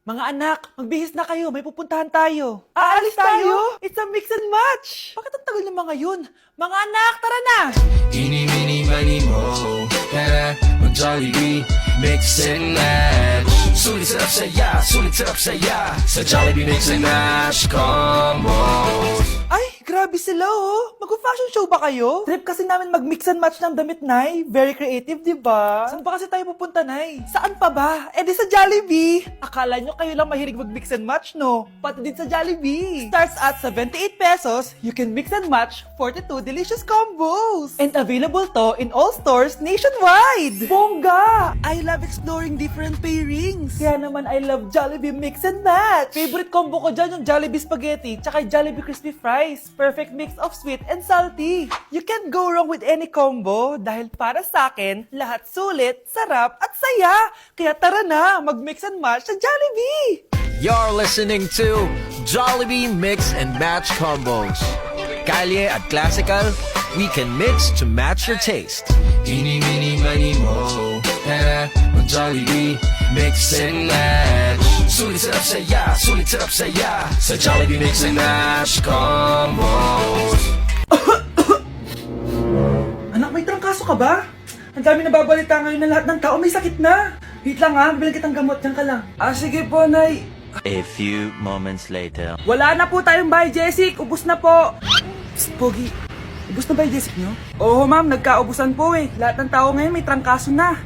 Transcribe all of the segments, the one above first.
Mga anak, magbihis na kayo. May pupuntahan tayo. Aalis tayo? It's a mix and match. Bakit ang tagal ng mga yun? Mga anak, tara na! Eeny, meeny, miny, mo. Tara, mag-Jollibee, mix and match. Sulit sarap saya. Sa Jollibee mix and match combo. Ay, grabe sila oh. Mag-fashion show ba kayo? Trip kasi namin mag-mix and match ng damit, Nay. Very creative, di ba? Saan pa kasi tayo pupunta, Nay? Saan pa ba? Eh di sa Jollibee. Akala nyo kayo lang mahilig mag-mix and match, no? Pati din sa Jollibee. Starts at 78 pesos, you can mix and match 42 delicious combos. And available to in all stores nationwide. Bongga! I love exploring different pairings. Kaya naman I love Jollibee mix and match. Favorite combo ko dyan yung Jollibee spaghetti tsaka Jollibee crispy fries. Perfect mix of sweet and salty. You can't go wrong with any combo dahil para sa akin, lahat sulit, sarap at saya. Kaya tara na, mag-mix and match sa Jollibee! You're listening to Jollibee Mix and Match Combos. Kalye at Classical, we can mix to match your taste. Eeny, meeny, miny, mo. Tara, mag-Jollibee, mix and match. Sulit sarap saya. Sa Jollibee mix and match combo. Anak, may trangkaso ka ba? Ang dami nababalita ngayon na lahat ng tao may sakit na. Wait lang ha, bilang kitang gamot, dyan ka lang. Sige po, Nay. A few moments later. Wala na po tayong buy, Jessic. Ubus na po. Psst, Pogi. Ubus na ba yung Jessic nyo? Oo, ma'am. Nagkaubusan po eh. Lahat ng tao ngayon may trangkaso na.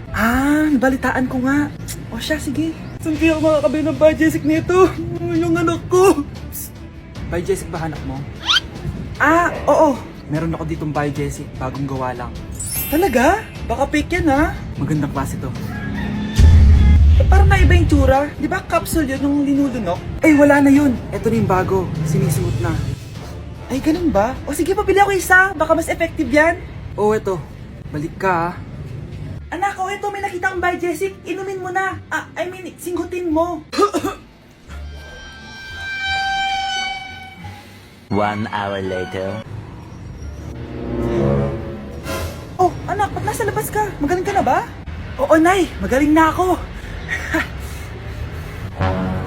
Nabalitaan ko nga. O siya, sige. Saan kaya ako makakabili ng buy, Jessic nito? Yung anak ko. Psst. Buy, Jessic ba hanap mo? Oo. Meron ako ditong buy, Jessic. Bagong gawa lang. Talaga? Baka fake yan ha? Magandang klase to. Parang naiba yung tsura. Di ba capsule yun yung linulunok? Ay, wala na yun. Ito na yung bago. Sinisuot na. Ay, ganun ba? O sige, pabili ako isa. Baka mas effective yan. Oo, eto. Balik ka, Anak, ito. May nakita kang buy, Jessic. Inumin mo na. Singgutin mo. 1 hour later. Oh, anak, ba't nasa labas ka? Magaling ka na ba? Oo, Nay. Magaling na ako.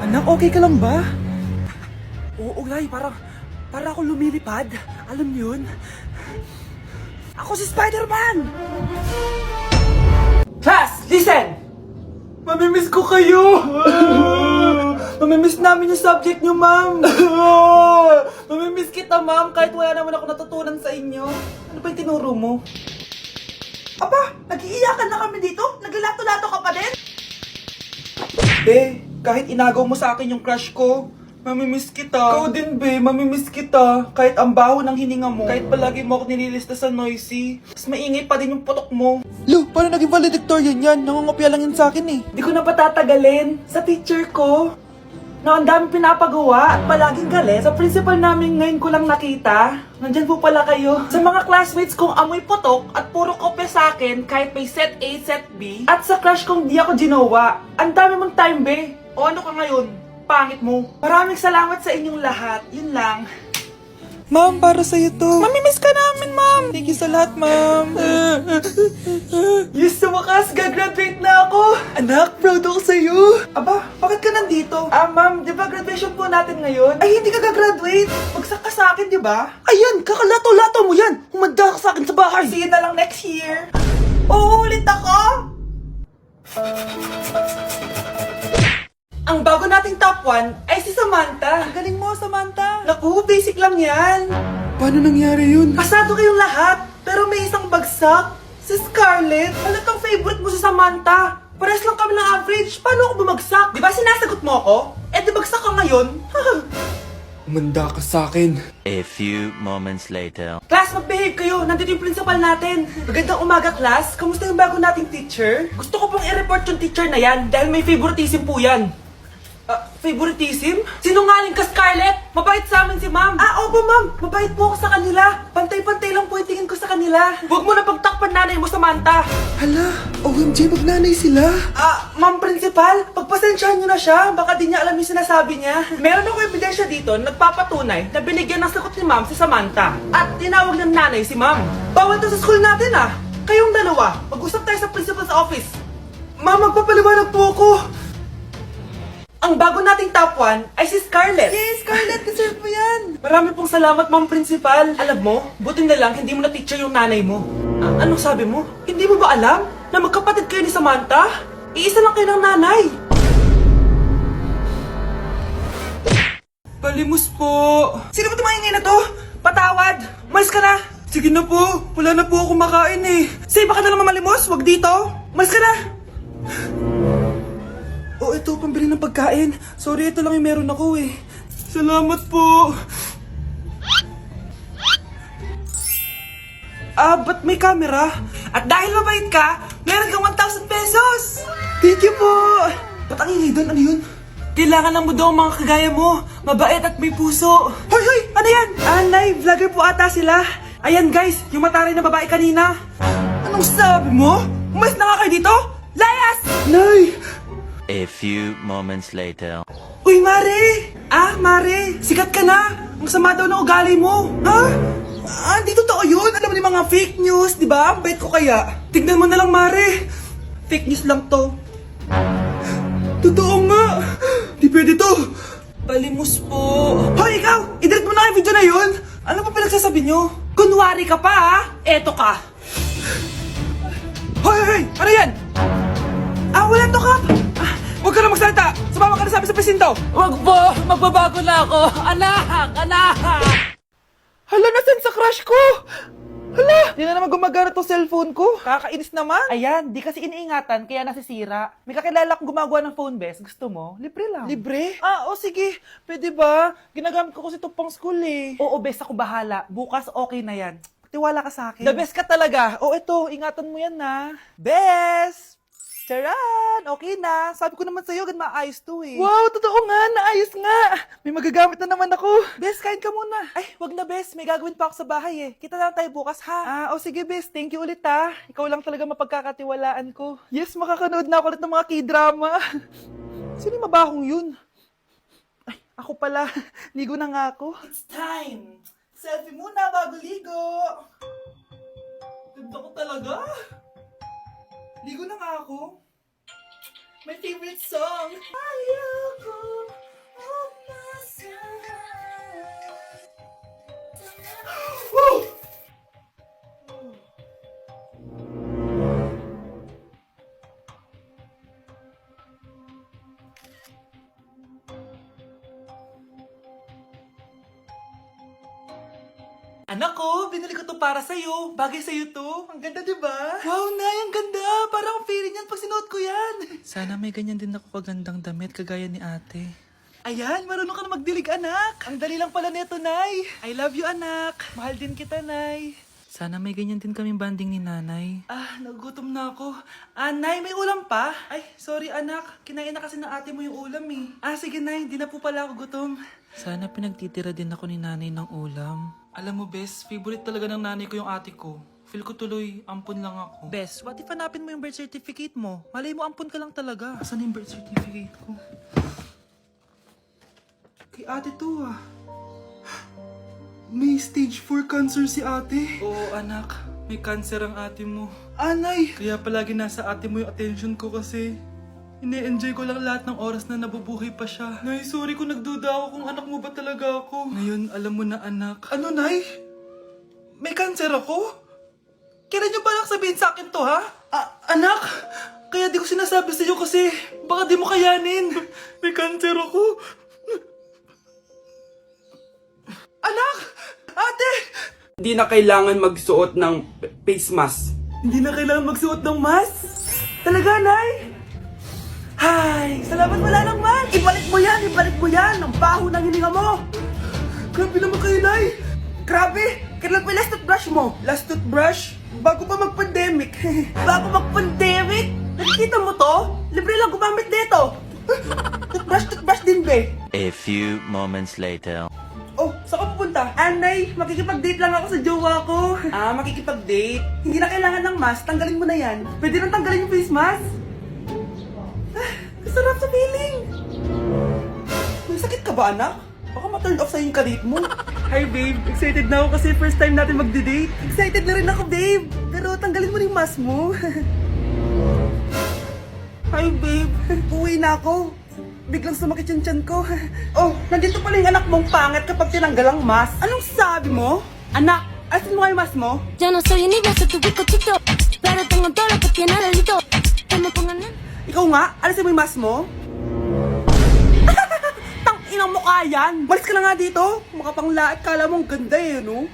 Anak, okay ka lang ba? Oo, Nay. Para ako lumilipad. Alam niyo yun? Ako si Spider-Man! Class, listen! Mamimiss ko kayo! Mamimiss namin yung subject niyo, ma'am! Mamimiss kita, ma'am, kahit wala naman ako natutunan sa inyo. Ano ba yung tinuro mo? Aba, nag-iiyakan na kami dito? Naglalato-lato ka pa din? Be, kahit inagaw mo sa akin yung crush ko, mamimiss kita. Ikaw din, be, mamimiss kita. Kahit ang baho ng hininga mo, kahit palagi mo ako nililista sa noisy, mas maingay pa din yung putok mo. Lo, paano naging valedictorian yan? Nangungopia lang yun sa akin eh. Di ko na patatagalin. Sa teacher ko, na ang dami pinapagawa at palaging galit. Sa principal namin ngayon ko lang nakita. Nandyan po pala kayo. Sa mga classmates kong amoy putok at puro kopya sa akin kahit may set A, set B. At sa crush kong di ako ginawa. Ang dami mong time, be. O ano ka ngayon? Pangit mo. Maraming salamat sa inyong lahat. Yun lang. Ma'am, para sa'yo to. Mamimiss ka namin, ma'am. Thank you sa lahat, ma'am. Yes, sa wakas, gagraduate na ako. Anak, proud ako sa'yo. Aba, bakit ka nandito? Ma'am, di ba graduation po natin ngayon? Ay, hindi ka gagraduate. Bagsak ka sa akin, di ba? Ayan, kakalato-lato mo yan. Humanda ka sa akin sa bahay. See you na lang next year. Uulit ako? Ang bago nating top 1 ay si Samantha. Ang galing mo, Samantha. Naku, basic lang yan. Paano nangyari yun? Pasado kayong lahat, pero may isang bagsak. Si Scarlett. Halatang favorite mo si Samantha. Pares lang kami ng average. Paano ako bumagsak? Di ba sinasagot mo ako? Eh, di bagsak ka ngayon. Umanda ka sa akin. A few moments later. Class, mag-behave kayo. Nandito yung principal natin. Magandang umaga, class. Kamusta yung bago nating teacher? Gusto ko pong i-report yung teacher na yan dahil may favoritism po yan. Favoritism? Sinungaling ka, Scarlett! Mabait sa amin si ma'am! Opo ma'am! Mabait po ako sa kanila! Pantay-pantay lang po yung tingin ko sa kanila! Huwag mo na pagtakpan nanay mo, Samantha! Hala! OMG, magnanay sila! Ma'am Principal, pagpasensyahan niyo na siya! Baka di niya alam yung sinasabi niya! Meron ako ebidensya dito na nagpapatunay na binigyan ng sagot ni ma'am si Samantha at tinawag ng nanay si ma'am! Bawal to sa school natin Kayong dalawa, mag-usap tayo sa principal's office! Ma'am, magpapaliwanag po ako! Ang bago nating top 1 ay si Scarlett. Yes, Scarlett, deserve mo yan. Marami pong salamat, Ma'am Principal. Alam mo, buti na lang hindi mo na-teacher yung nanay mo. Anong sabi mo? Hindi mo ba alam na magkapatid kayo ni Samantha? Iisa lang kayo ng nanay. Palimos po. Sino ba tumahingay na to? Patawad. Malis ka na. Sige na po. Wala na po ako makain eh. Say, baka na naman malimos. Wag dito. Malis ka na. Oh, ito, pambili ng pagkain. Sorry, ito lang yung meron ako eh. Salamat po. Ba't may camera? At dahil mabait ka, meron kang 1,000 pesos! Thank you po! Ba't ang ingay doon? Ano yun? Kailangan lang mo daw ang mga kagaya mo. Mabait at may puso. Hoy, hoy! Ano yan? Nay, vlogger po ata sila. Ayan guys, yung mataray na babae kanina. Anong sabi mo? Umalis na nga kayo dito? Layas! Nay! A few moments later. Uy, Mare! Mare! Sikat ka na! Ang sama daw ng ugali mo! Ha? Hindi totoo yun! Alam mo yung mga fake news, di ba? Ang bait ko kaya. Tignan mo na lang, Mare! Fake news lang to. Totoo nga! Di pwede to! Palimos po! Hoy, ikaw! I-delete mo na yung video na yun! Ano pa pinagsasabi nyo? Kunwari ka pa, ha? Eto ka! Hoy, hoy! Ano yan? Wala to, Kap! Huwag ka na magsalita! Sumama ka na sabi sa presinto! Wag po! Magbabago na ako! Anak! Anak! Hala, nasan sa crush ko? Hala! Di na naman gumagana tong cellphone ko. Kakainis naman. Ayan, di kasi iniingatan, kaya nasisira. May kakilala kong gumagawa ng phone best. Gusto mo? Libre lang. Libre? Sige. Pwede ba? Ginagamit ko kasi ito pang school eh. Oo, best ako bahala. Bukas okay na yan. Tiwala ka sa akin. The best ka talaga. Eto, ingatan mo yan na. Best! Charan! Okay na. Sabi ko naman sa'yo, maayos to eh. Wow, totoo nga. Naayos nga. May magagamit na naman ako. Bes, kain ka muna. Ay, wag na Bes. May gagawin pa ako sa bahay eh. Kita na lang tayo bukas ha. Sige Bes. Thank you ulit ha. Ikaw lang talaga mapagkakatiwalaan ko. Yes, makakanood na ako ulit ng mga k-drama. Sino yung mabahong yun? Ay, ako pala. Ligo na nga ako. It's time. Selfie muna bago ligo. Ganda ko talaga. Ligo na nga ako. My favorite song. Ayoko Woo! Anak ko, binili ko to para sa'yo. Bagay sa'yo to. Ang ganda, di ba? Wow, Nay, ang ganda. Parang feeling yan pag sinuot ko yan. Sana may ganyan din ako kagandang damit kagaya ni ate. Ayan, marunong ka na magdilig, anak. Ang dali lang pala nito, Nay. I love you, anak. Mahal din kita, Nay. Sana may ganyan din kaming banding ni nanay. Nagugutom na ako. Nay, may ulam pa? Ay, sorry anak. Kinain na kasi ng ate mo yung ulam eh. Sige, Nay. Di na po pala ako gutom. Sana pinagtitira din ako ni nanay ng ulam. Alam mo, Bes, favorite talaga ng nanay ko yung ate ko. Feel ko tuloy, ampun lang ako. Bes, what if hanapin mo yung birth certificate mo? Malay mo, ampun ka lang talaga. Asan yung birth certificate ko? Kay ate to May stage 4 cancer si ate. Oo, anak. May cancer ang ate mo. Anay! Kaya palagi nasa ate mo yung attention ko kasi ine-enjoy ko lang lahat ng oras na nabubuhay pa siya. Nay, sorry kung nagduda ako kung anak mo ba talaga ako. Ngayon, alam mo na anak. Ano, Nay? May cancer ako? Kailan niyo ba lang sabihin sa akin to, ha? Anak! Kaya di ko sinasabi sa iyo kasi baka di mo kayanin. May cancer ako. Anak! Ate! Hindi na kailangan magsuot ng face mask. Hindi na kailangan magsuot ng mask? Talaga, Nay? Hay! Salamat wala ng mask! Ibalik mo yan! Ibalik mo yan! Ang baho ng hininga mo! Grabe naman kayo, Nay! Grabe! Kailan pa yung last toothbrush mo? Last toothbrush? Bago pa mag-pandemic. Bago mag-pandemic? Nakikita mo to? Libre lang gumamit dito. Toothbrush din, be. A few moments later. Saan ka pupunta? Nay, makikipag-date lang ako sa jowa ko. Makikipag-date? Hindi na kailangan ng mask, tanggalin mo na yan. Pwede nang tanggalin yung face mask? Sarap sa feeling. May sakit ka ba, anak? Baka ma-turn off sa'yo yung karit mo. Hi, babe. Excited na ako kasi first time natin mag-date. Excited na rin ako, babe. Pero tanggalin mo yung mask mo. Hi, babe. Uwi na ako. biglang sumakit yung tiyan ko. Oh, nandito pala yung anak mong pangit kapag tinanggal ang mask. Anong sabi mo? Anak, asin mo kayo mask mo? Yo no soy envidioso, tu bizcochito, pero tengo todo lo que tiene delito. Que me pongan en... Ikaw nga, alisin mo yung mask mo? Tang inang mukha yan! Malis ka na nga dito! Makapanglait, kala mo ang ganda eh, no?